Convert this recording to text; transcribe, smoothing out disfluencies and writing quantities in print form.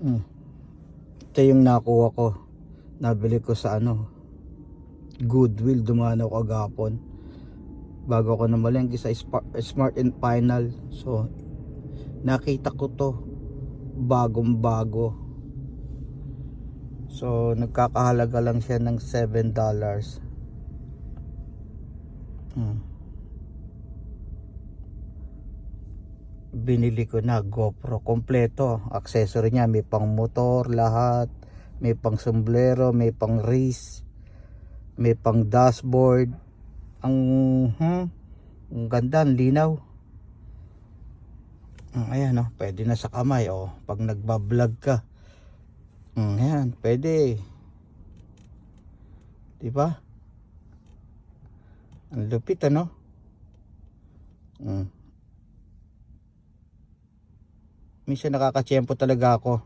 Hmm. Ito yung nakuha ko. Nabili ko sa Goodwill. Dumaan ako kagapon bago ako namalengke sa Smart and Final. So nakita ko to bagong bago. So nagkakahalaga lang siya ng $7. Binili ko na GoPro kompleto, accessory niya, may pang motor lahat, may pang sombrero, may pang race, may pang dashboard. Ang ganda, ang linaw. Ayan pwede na sa kamay pag nagba-vlog ka. Ayan, pwede. 'Di ba? Ang lupit Minsan nakakatsyempo talaga ako.